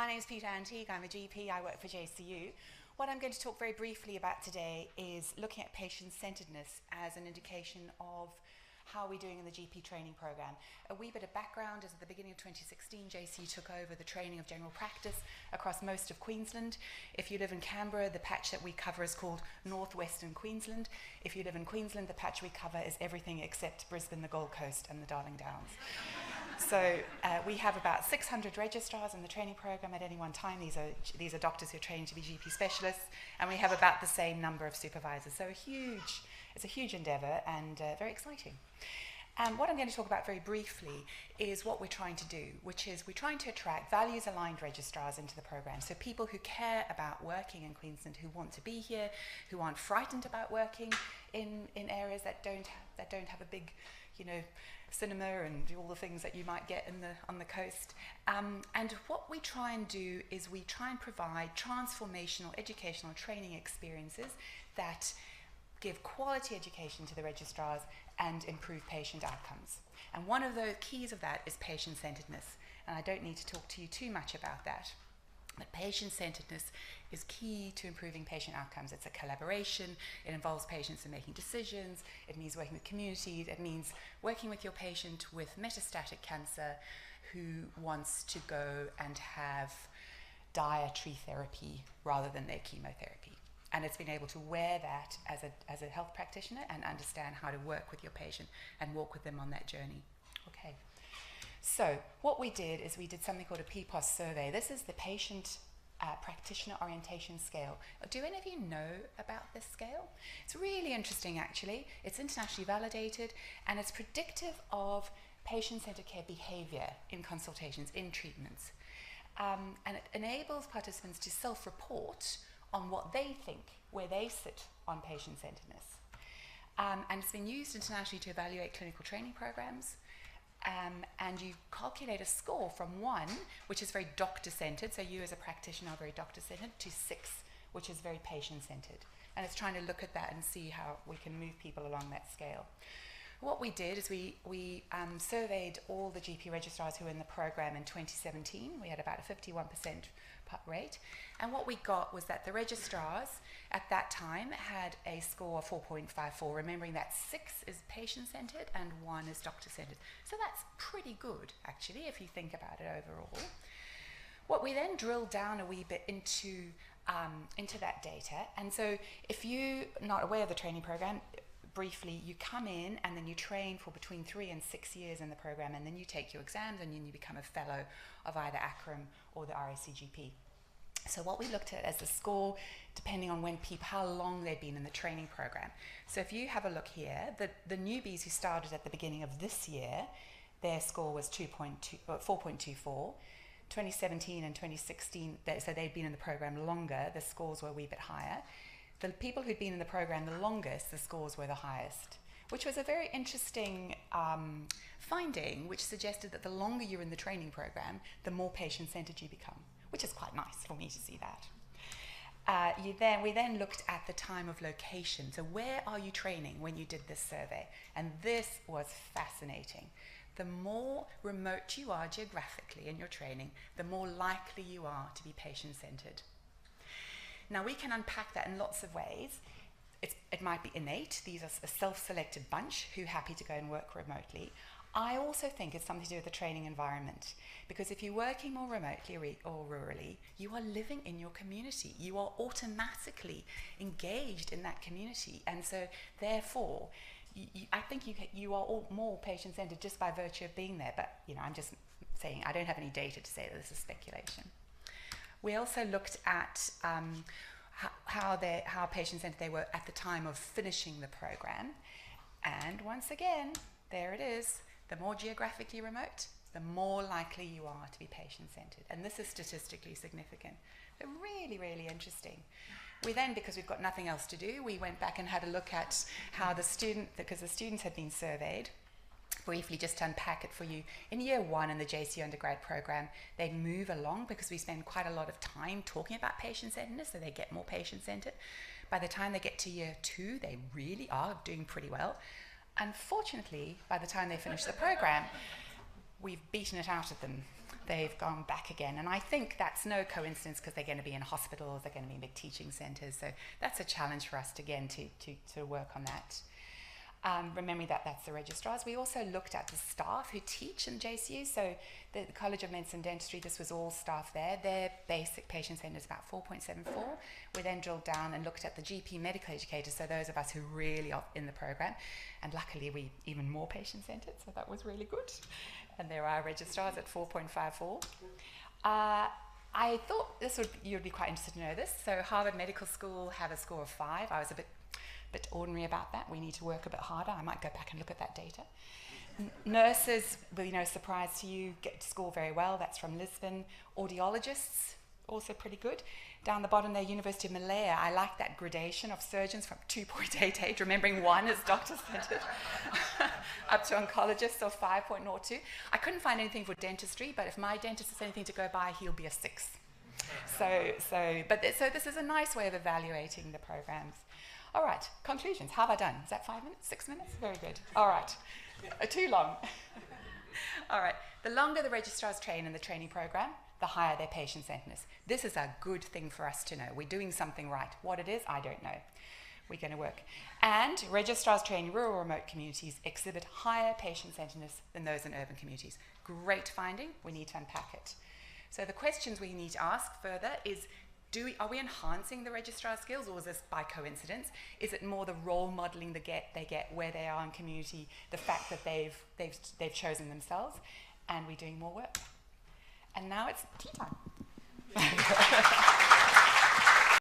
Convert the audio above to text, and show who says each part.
Speaker 1: My name is Peta-Ann Teague. I'm a GP. I work for JCU. What I'm going to talk very briefly about today is looking at patient-centeredness as an indication of how we're doing in the GP training program. A wee bit of background is at the beginning of 2016, JCU took over the training of general practice across most of Queensland. If you live in Canberra, the patch that we cover is called Northwestern Queensland. If you live in Queensland, the patch we cover is everything except Brisbane, the Gold Coast and the Darling Downs. So we have about 600 registrars in the training program at any one time. These are doctors who are trained to be GP specialists, and we have about the same number of supervisors. So it's a huge endeavour and very exciting. What I'm going to talk about very briefly is what we're trying to do, which is we're trying to attract values-aligned registrars into the program. So people who care about working in Queensland, who want to be here, who aren't frightened about working in areas that don't have a big, cinema and all the things that you might get on the coast. And what we try and do is we try and provide transformational educational training experiences that give quality education to the registrars and improve patient outcomes. And one of the keys of that is patient-centeredness. And I don't need to talk to you too much about that. But patient-centeredness is key to improving patient outcomes. It's a collaboration. It involves patients in making decisions. It means working with communities. It means working with your patient with metastatic cancer who wants to go and have dietary therapy rather than their chemotherapy. And it's been able to wear that as a health practitioner and understand how to work with your patient and walk with them on that journey. Okay. So what we did is we did something called a PPOS survey. This is the Patient Practitioner Orientation Scale. Do any of you know about this scale? It's really interesting, actually. It's internationally validated, and it's predictive of patient-centered care behavior in consultations, in treatments. And it enables participants to self-report on what they think, where they sit on patient-centeredness. And it's been used internationally to evaluate clinical training programs. And you calculate a score from 1, which is very doctor-centered, so you as a practitioner are very doctor-centered, to 6, which is very patient-centered. And it's trying to look at that and see how we can move people along that scale. What we did is we surveyed all the GP registrars who were in the program in 2017. We had about a 51% rate. And what we got was that the registrars at that time had a score of 4.54, remembering that 6 is patient-centered and 1 is doctor-centered. So that's pretty good, actually, if you think about it overall. What we then drilled down a wee bit into that data. And so if you're not aware of the training program, briefly, you come in and then you train for between 3 and 6 years in the program, and then you take your exams and then you become a fellow of either ACRM or the RACGP. So what we looked at as the score, depending on how long they'd been in the training program. So if you have a look here, the newbies who started at the beginning of this year, their score was 4.24. 2017 and 2016, so they'd been in the program longer, the scores were a wee bit higher. The people who'd been in the program the longest, the scores were the highest, which was a very interesting finding, which suggested that the longer you're in the training program, the more patient-centered you become, which is quite nice for me to see that. We then looked at the time of location. So where are you training when you did this survey? And this was fascinating. The more remote you are geographically in your training, the more likely you are to be patient-centered. Now, we can unpack that in lots of ways. It might be innate. These are a self-selected bunch who are happy to go and work remotely. I also think it's something to do with the training environment, because if you're working more remotely or rurally, you are living in your community. You are automatically engaged in that community. And so, therefore, I think you are all more patient-centered just by virtue of being there. But, I'm just saying I don't have any data to say that this is speculation. We also looked at how patient-centered they were at the time of finishing the program. And once again, there it is. The more geographically remote, the more likely you are to be patient-centered. And this is statistically significant. So really, really interesting. We then, because we've got nothing else to do, we went back and had a look at how because the students had been surveyed, briefly just to unpack it for you. In year 1 in the JCU undergrad program, they move along because we spend quite a lot of time talking about patient-centeredness, so they get more patient-centered. By the time they get to year 2, they really are doing pretty well. Unfortunately, by the time they finish the program, we've beaten it out of them. they've gone back again. And I think that's no coincidence because they're going to be in hospitals, they're going to be in big teaching centres. So that's a challenge for us, again, to work on that. Remembering that that's the registrars. We also looked at the staff who teach in JCU. So the College of Medicine and Dentistry, this was all staff there. Their basic patient centre is about 4.74. We then drilled down and looked at the GP medical educators, so those of us who really are in the program. And luckily, we even more patient-centred, so that was really good. And there are registrars at 4.54. I thought you'd be quite interested to know this. So Harvard Medical School had a score of 5. I was a bit ordinary about that. We need to work a bit harder. I might go back and look at that data. Nurses, well, you know, surprise to you, get to score very well. That's from Lisbon. Audiologists, also pretty good. Down the bottom there, University of Malaya, I like that gradation of surgeons from 2.88, remembering 1 is doctor-centered, up to oncologists of 5.02. I couldn't find anything for dentistry, but if my dentist has anything to go by, he'll be a 6. So this is a nice way of evaluating the programs. All right, conclusions. How have I done? Is that 5 minutes, 6 minutes? Very good. All right, too long. All right, the longer the registrars train in the training program, the higher their patient-centeredness. This is a good thing for us to know. We're doing something right. What it is, I don't know. We're going to work. And registrars training rural remote communities exhibit higher patient-centeredness than those in urban communities. Great finding. We need to unpack it. So the questions we need to ask further is, are we enhancing the registrar skills, or is this by coincidence? Is it more the role modelling they get where they are in community, the fact that they've chosen themselves, and we're doing more work? And now it's tea time.